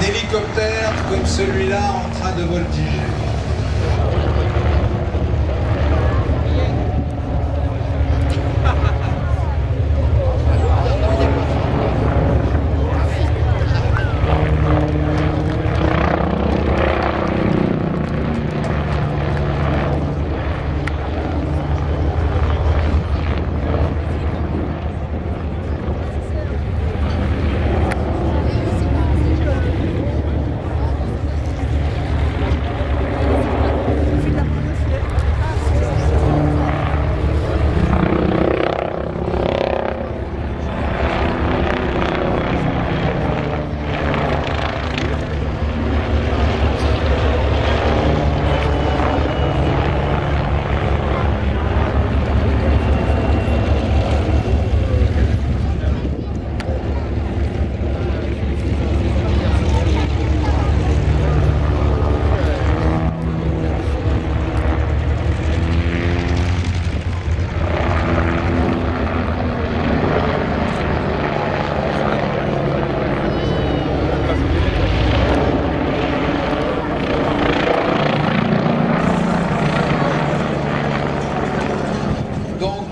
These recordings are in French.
hélicoptère comme celui-là en train de voltiger.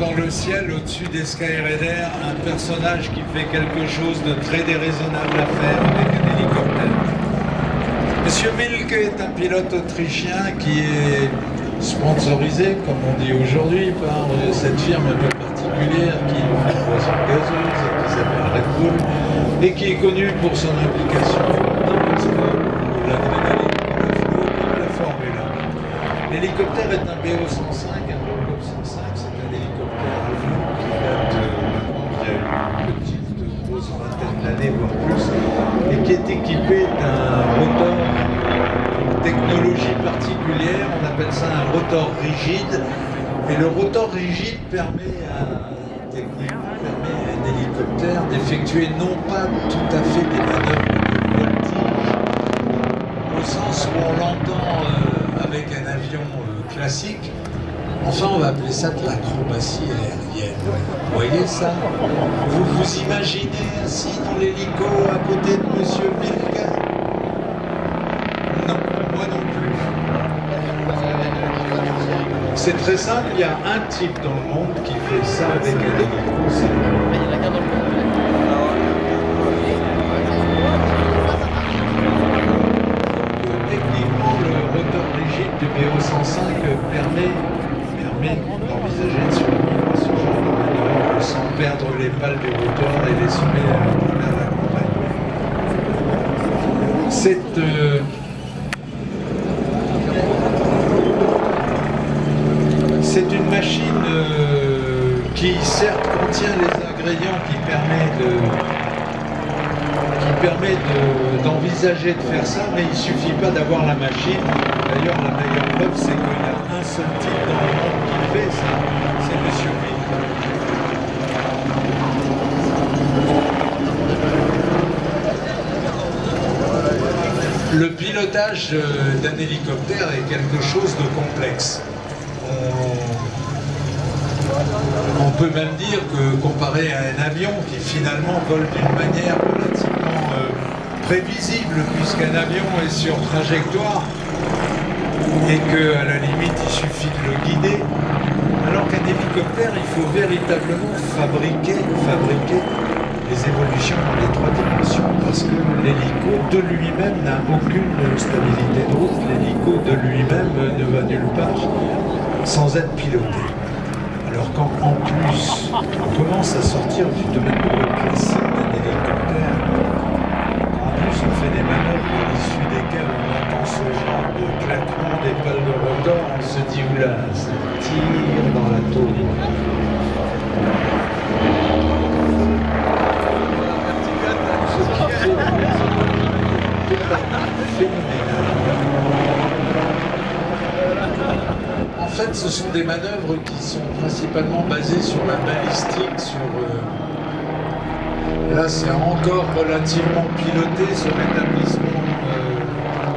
Dans le ciel, au-dessus des Sky Raider, un personnage qui fait quelque chose de très déraisonnable à faire avec un hélicoptère. Monsieur Milke est un pilote autrichien qui est sponsorisé, comme on dit aujourd'hui, par cette firme un peu particulière qui fait une boisson gazeuse et qui s'appelle Red Bull et qui est connue pour son implication dans l'adrénaline, de la Formule 1. L'hélicoptère est un BO-105, un Robocop 105, c'est un hélicoptère allemand qui date il y a une petite grosse vingtaine d'années, voire plus, et qui est équipé d'un rotor, une technologie particulière, on appelle ça un rotor rigide, et le rotor rigide permet à un hélicoptère d'effectuer non pas tout à fait des manœuvres de voltige, au sens où on l'entend avec un avion classique. Enfin, on va appeler ça de l'acrobatie aérienne. Vous voyez ça? Vous vous imaginez assis dans l'hélico à côté de Monsieur Milke? Non, moi non plus. C'est très simple, il y a un type dans le monde qui fait ça avec un hélico, c'est techniquement, le rotor rigide du BO-105 permet d'envisager de survivre à ce genre de manœuvre sans perdre les pales du rotor et les semer à la campagne. C'est une machine qui certes contient les ingrédients qui permet d'envisager de faire ça, mais il ne suffit pas d'avoir la machine. D'ailleurs, la meilleure preuve, c'est qu'il y a un seul type dans le monde qui fait ça, c'est Monsieur Milke. Le pilotage d'un hélicoptère est quelque chose de complexe. On peut même dire que, comparé à un avion qui finalement vole d'une manière relativement prévisible, puisqu'un avion est sur trajectoire et qu'à la limite il suffit de le guider, alors qu'un hélicoptère, il faut véritablement fabriquer les évolutions dans les trois dimensions, parce que l'hélico de lui-même n'a aucune stabilité de route, l'hélico de lui-même ne va nulle part sans être piloté. Alors quand en plus on commence à sortir du domaine de vol classique d'un hélicoptère, en plus on fait des manœuvres à l'issue desquelles on entend ce genre de claquement des pales de rotor, on se dit oula, ça tire dans la tôle. Ce qui fait phénoménal. En fait, ce sont des manœuvres qui sont principalement basées sur la balistique, Là, c'est encore relativement piloté, ce rétablissement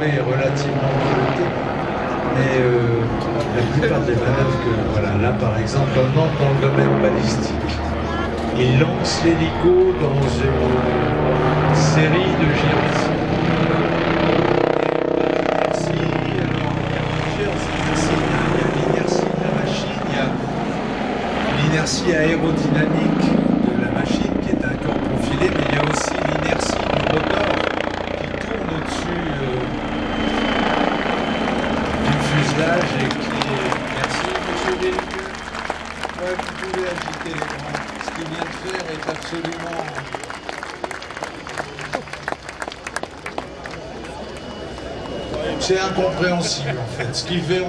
est relativement piloté. Mais la plupart des manœuvres voilà, là par exemple, on entre dans le domaine balistique. Il lance l'hélico dans une série de gyrosyles. l'inertie aérodynamique de la machine qui est un corps profilé, mais il y a aussi l'inertie du rotor qui tourne au-dessus du fuselage et qui est... Merci monsieur Vilke. Ouais, vous pouvez agiter les bras. Ce qu'il vient de faire est absolument... C'est incompréhensible en fait. Ce qu'il fait,